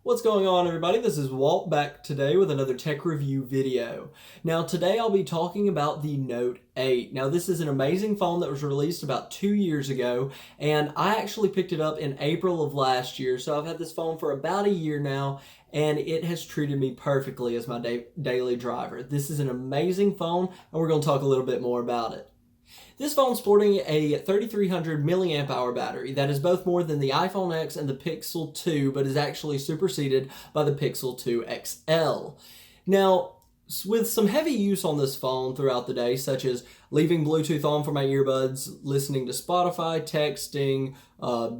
What's going on, everybody? This is Walt back today with another tech review video. Now today I'll be talking about the Note 8. Now this is an amazing phone that was released about 2 years ago, and I actually picked it up in April of last year, so I've had this phone for about a year now, and it has treated me perfectly as my daily driver. This is an amazing phone, and we're going to talk a little bit more about it. This phone's sporting a 3300 milliamp hour battery that is both more than the iPhone X and the Pixel 2, but is actually superseded by the Pixel 2 XL. Now, with some heavy use on this phone throughout the day, such as leaving Bluetooth on for my earbuds, listening to Spotify, texting,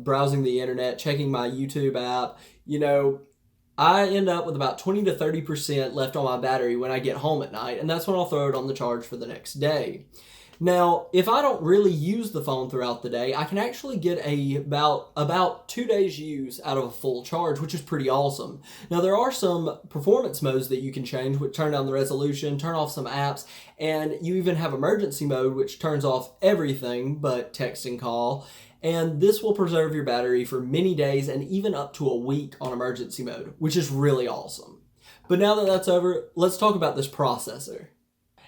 browsing the internet, checking my YouTube app, I end up with about 20 to 30% left on my battery when I get home at night, and that's when I'll throw it on the charge for the next day. Now, if I don't really use the phone throughout the day, I can actually get about 2 days use out of a full charge, which is pretty awesome. Now, there are some performance modes that you can change, which turn down the resolution, turn off some apps, and you even have emergency mode, which turns off everything but text and call. And this will preserve your battery for many days and even up to a week on emergency mode, which is really awesome. But now that that's over, let's talk about this processor.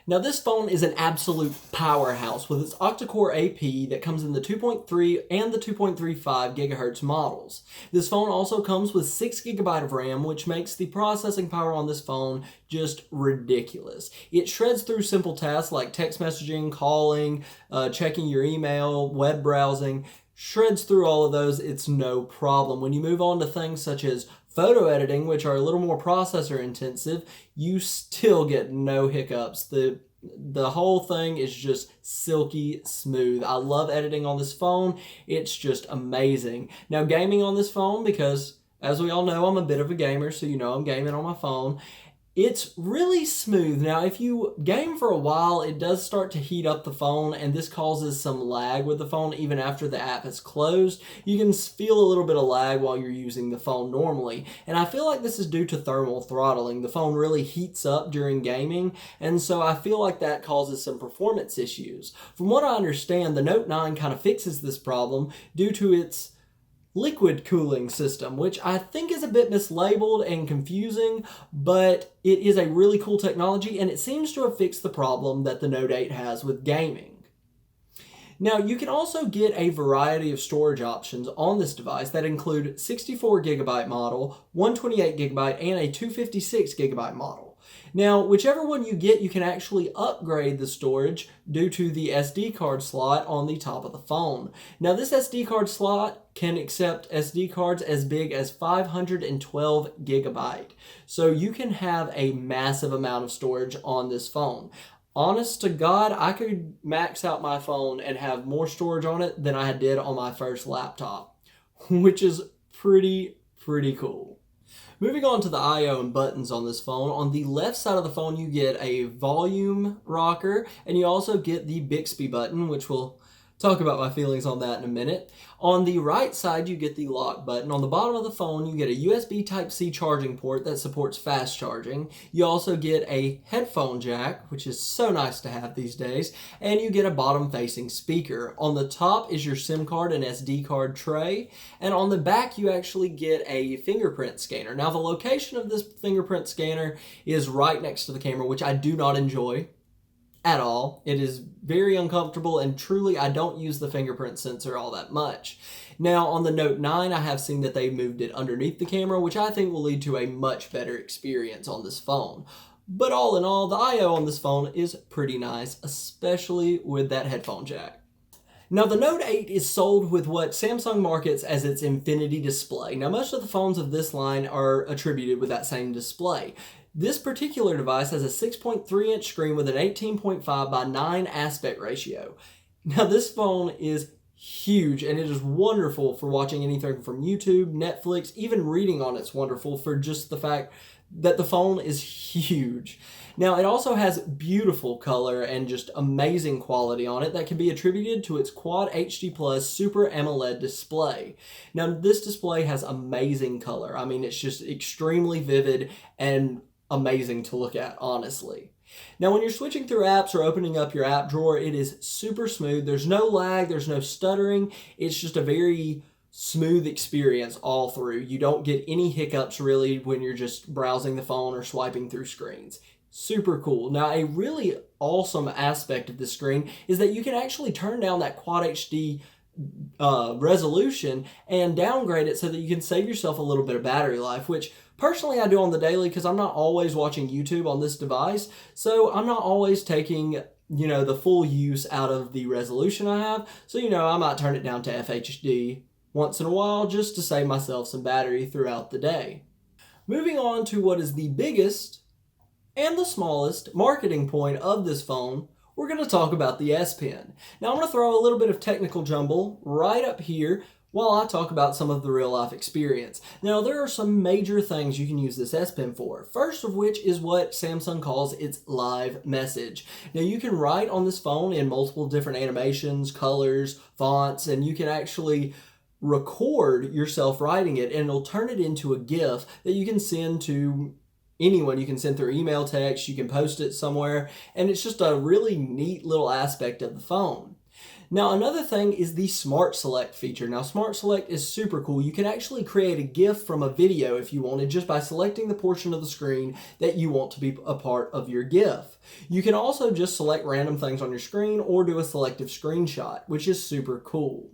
Now this phone is an absolute powerhouse with its octa-core AP that comes in the 2.3 and the 2.35 GHz models. This phone also comes with 6 GB of RAM, which makes the processing power on this phone just ridiculous. It shreds through simple tasks like text messaging, calling, checking your email, web browsing. Shreds through all of those, it's no problem. When you move on to things such as photo editing, which are a little more processor intensive, you still get no hiccups. The whole thing is just silky smooth. I love editing on this phone. It's just amazing. Now gaming on this phone, because as we all know, I'm a bit of a gamer, so I'm gaming on my phone. It's really smooth. Now, if you game for a while, it does start to heat up the phone, and this causes some lag with the phone even after the app is closed. You can feel a little bit of lag while you're using the phone normally, and I feel like this is due to thermal throttling. The phone really heats up during gaming, and so I feel like that causes some performance issues. From what I understand, the Note 9 kind of fixes this problem due to its liquid cooling system, which I think is a bit mislabeled and confusing, but it is a really cool technology, and it seems to have fixed the problem that the Note 8 has with gaming. Now, you can also get a variety of storage options on this device that include 64 GB model, 128 GB, and a 256 GB model. Now, whichever one you get, you can actually upgrade the storage due to the SD card slot on the top of the phone. Now, this SD card slot can accept SD cards as big as 512 GB. So you can have a massive amount of storage on this phone. Honest to God, I could max out my phone and have more storage on it than I did on my first laptop, which is pretty cool. Moving on to the I/O and buttons on this phone, on the left side of the phone you get a volume rocker, and you also get the Bixby button, which we'll talk about my feelings on that in a minute. On the right side, you get the lock button. On the bottom of the phone, you get a USB Type-C charging port that supports fast charging. You also get a headphone jack, which is so nice to have these days, and you get a bottom-facing speaker. On the top is your SIM card and SD card tray, and on the back, you actually get a fingerprint scanner. Now, the location of this fingerprint scanner is right next to the camera, which I do not enjoy at all. It is very uncomfortable, and truly I don't use the fingerprint sensor all that much. Now on the Note 9, I have seen that they moved it underneath the camera, which I think will lead to a much better experience on this phone. But all in all, the I/O on this phone is pretty nice, especially with that headphone jack. Now the Note 8 is sold with what Samsung markets as its Infinity display. Now most of the phones of this line are attributed with that same display. This particular device has a 6.3-inch screen with an 18.5 by 9 aspect ratio. Now this phone is huge, and it is wonderful for watching anything from YouTube, Netflix, even reading on it's wonderful for just the fact that the phone is huge. Now it also has beautiful color and just amazing quality on it that can be attributed to its Quad HD Plus Super AMOLED display. Now this display has amazing color. I mean, it's just extremely vivid and amazing to look at, honestly. Now, when you're switching through apps or opening up your app drawer, it is super smooth. There's no lag, there's no stuttering. It's just a very smooth experience all through. You don't get any hiccups really when you're just browsing the phone or swiping through screens. Super cool. Now, a really awesome aspect of this screen is that you can actually turn down that Quad HD resolution and downgrade it so that you can save yourself a little bit of battery life, which personally I do on the daily because I'm not always watching YouTube on this device, so I'm not always taking the full use out of the resolution I have. So I might turn it down to FHD once in a while just to save myself some battery throughout the day. Moving on to what is the biggest and the smallest marketing point of this phone, we're going to talk about the S Pen. Now I'm going to throw a little bit of technical jumble right up here while I talk about some of the real life experience. Now there are some major things you can use this S Pen for. First of which is what Samsung calls its live message. Now you can write on this phone in multiple different animations, colors, fonts, and you can actually record yourself writing it and it'll turn it into a GIF that you can send to anyone. You can send through email, text, you can post it somewhere, and it's just a really neat little aspect of the phone. Now another thing is the Smart Select feature. Now Smart Select is super cool. You can actually create a GIF from a video if you wanted just by selecting the portion of the screen that you want to be a part of your GIF. You can also just select random things on your screen or do a selective screenshot, which is super cool.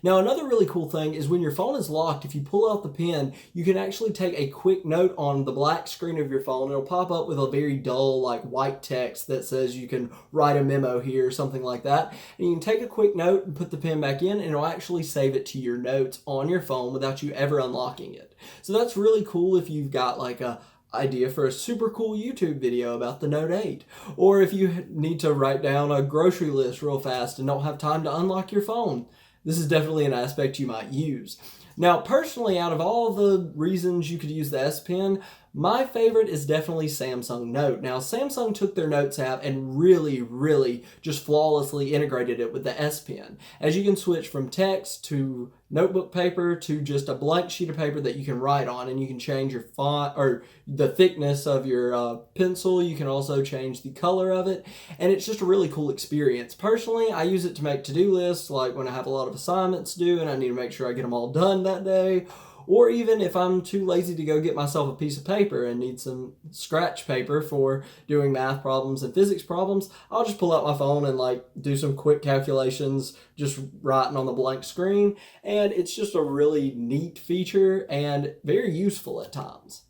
Now another really cool thing is when your phone is locked, if you pull out the pen, you can actually take a quick note on the black screen of your phone. It'll pop up with a very dull like white text that says you can write a memo here or something like that. And you can take a quick note and put the pen back in and it'll actually save it to your notes on your phone without you ever unlocking it. So that's really cool if you've got like a idea for a super cool YouTube video about the Note 8. Or if you need to write down a grocery list real fast and don't have time to unlock your phone. This is definitely an aspect you might use. Now, personally, out of all the reasons you could use the S Pen, my favorite is definitely Samsung Note. Now, Samsung took their Notes app and really just flawlessly integrated it with the S Pen. As you can switch from text to notebook paper to just a blank sheet of paper that you can write on, and you can change your font or the thickness of your pencil. You can also change the color of it, and it's just a really cool experience. Personally, I use it to make to-do lists, like when I have a lot of assignments due and I need to make sure I get them all done that day. Or even if I'm too lazy to go get myself a piece of paper and need some scratch paper for doing math problems and physics problems, I'll just pull out my phone and like do some quick calculations just writing on the blank screen. And it's just a really neat feature and very useful at times.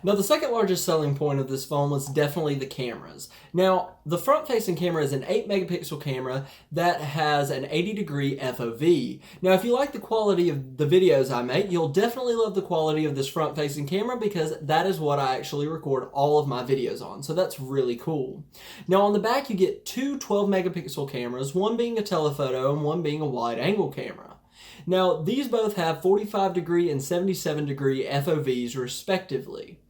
Now, the second largest selling point of this phone was definitely the cameras. Now, the front-facing camera is an 8 megapixel camera that has an 80-degree FOV. Now, if you like the quality of the videos I make, you'll definitely love the quality of this front-facing camera because that is what I actually record all of my videos on. So that's really cool. Now, on the back, you get two 12 megapixel cameras, one being a telephoto and one being a wide-angle camera. Now, these both have 45-degree and 77-degree FOVs respectively.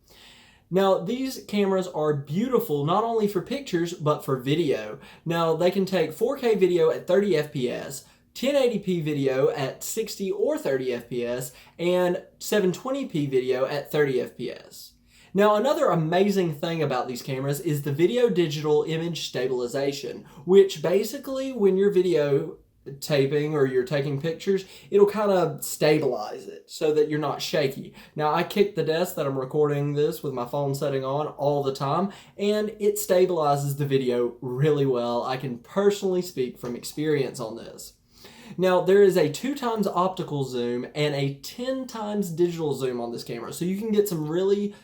Now, these cameras are beautiful not only for pictures, but for video. Now, they can take 4K video at 30 FPS, 1080p video at 60 or 30 FPS, and 720p video at 30 FPS. Now, another amazing thing about these cameras is the video digital image stabilization, which basically when your video taping or you're taking pictures, it'll kind of stabilize it so that you're not shaky. Now, I kick the desk that I'm recording this with my phone setting on all the time, and it stabilizes the video really well. I can personally speak from experience on this. Now, there is a 2x optical zoom and a 10x digital zoom on this camera, so you can get some really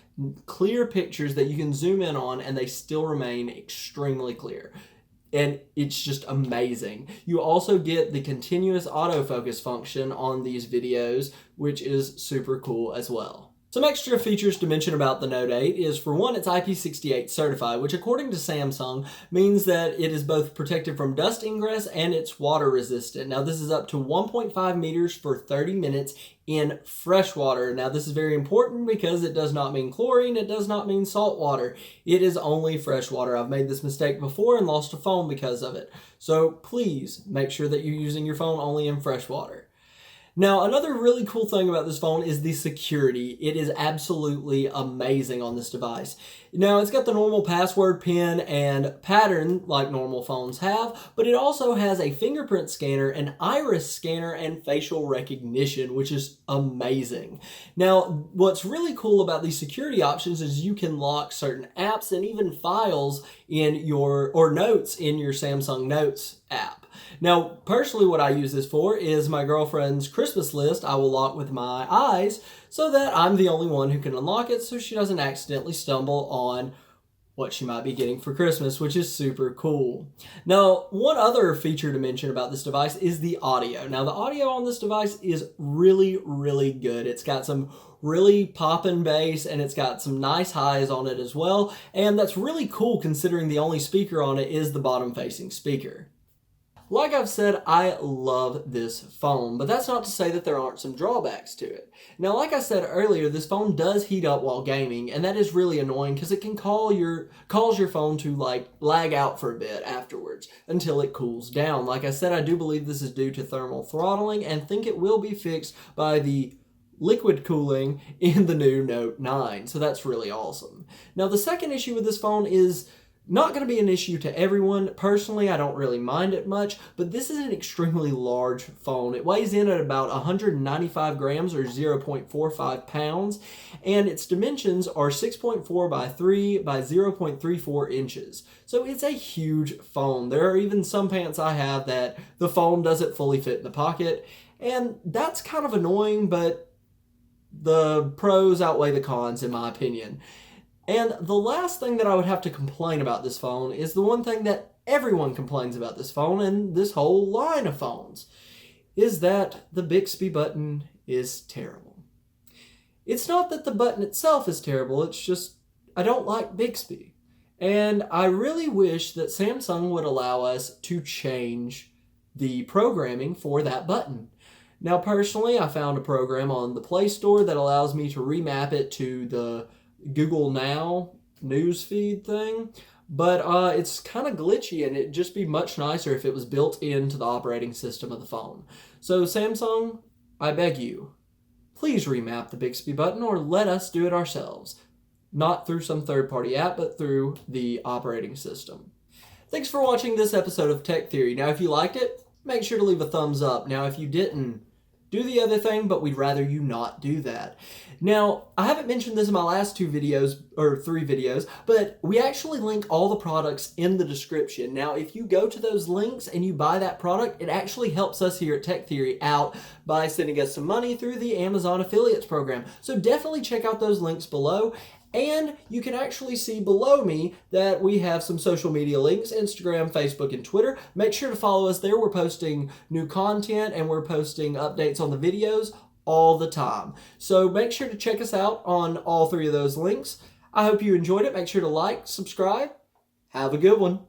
clear pictures that you can zoom in on and they still remain extremely clear. And it's just amazing. You also get the continuous autofocus function on these videos, which is super cool as well. Some extra features to mention about the Note 8 is, for one, it's IP68 certified, which according to Samsung means that it is both protected from dust ingress and it's water resistant. Now, this is up to 1.5 meters for 30 minutes in fresh water. Now, this is very important because it does not mean chlorine, it does not mean salt water. It is only fresh water. I've made this mistake before and lost a phone because of it. So please make sure that you're using your phone only in fresh water. Now, another really cool thing about this phone is the security. It is absolutely amazing on this device. Now, it's got the normal password pin and pattern like normal phones have, but it also has a fingerprint scanner, an iris scanner, and facial recognition, which is amazing. Now, what's really cool about these security options is you can lock certain apps and even files in your, or notes in your Samsung Notes app. Now, personally, what I use this for is my girlfriend's Christmas list I will lock with my eyes so that I'm the only one who can unlock it so she doesn't accidentally stumble on what she might be getting for Christmas, which is super cool. Now, one other feature to mention about this device is the audio. Now, the audio on this device is really, really good. It's got some really poppin' bass and it's got some nice highs on it as well, and that's really cool considering the only speaker on it is the bottom-facing speaker. Like I've said, I love this phone, but that's not to say that there aren't some drawbacks to it. Now, like I said earlier, this phone does heat up while gaming, and that is really annoying because it can cause your phone to lag out for a bit afterwards until it cools down. Like I said, I do believe this is due to thermal throttling and think it will be fixed by the liquid cooling in the new Note 9, so that's really awesome. Now, the second issue with this phone is not going to be an issue to everyone. Personally, I don't really mind it much, but this is an extremely large phone. It weighs in at about 195 grams or 0.45 pounds, and its dimensions are 6.4 by 3 by 0.34 inches. So it's a huge phone. There are even some pants I have that the phone doesn't fully fit in the pocket, and that's kind of annoying, but the pros outweigh the cons in my opinion. And the last thing that I would have to complain about this phone is the one thing that everyone complains about this phone and this whole line of phones, is that the Bixby button is terrible. It's not that the button itself is terrible, it's just I don't like Bixby. And I really wish that Samsung would allow us to change the programming for that button. Now, personally, I found a program on the Play Store that allows me to remap it to the Google Now newsfeed thing, but it's kind of glitchy and it'd just be much nicer if it was built into the operating system of the phone. So Samsung, I beg you, please remap the Bixby button or let us do it ourselves. Not through some third-party app, but through the operating system. Thanks for watching this episode of Tech Theory. Now, if you liked it, make sure to leave a thumbs up. Now, if you didn't, do the other thing, but we'd rather you not do that. Now, I haven't mentioned this in my last 3 videos, but we actually link all the products in the description. Now, if you go to those links and you buy that product, it actually helps us here at Tech Theory out by sending us some money through the Amazon Affiliates program. So definitely check out those links below. And you can actually see below me that we have some social media links, Instagram, Facebook, and Twitter. Make sure to follow us there. We're posting new content and we're posting updates on the videos all the time. So make sure to check us out on all 3 of those links. I hope you enjoyed it. Make sure to like, subscribe. Have a good one.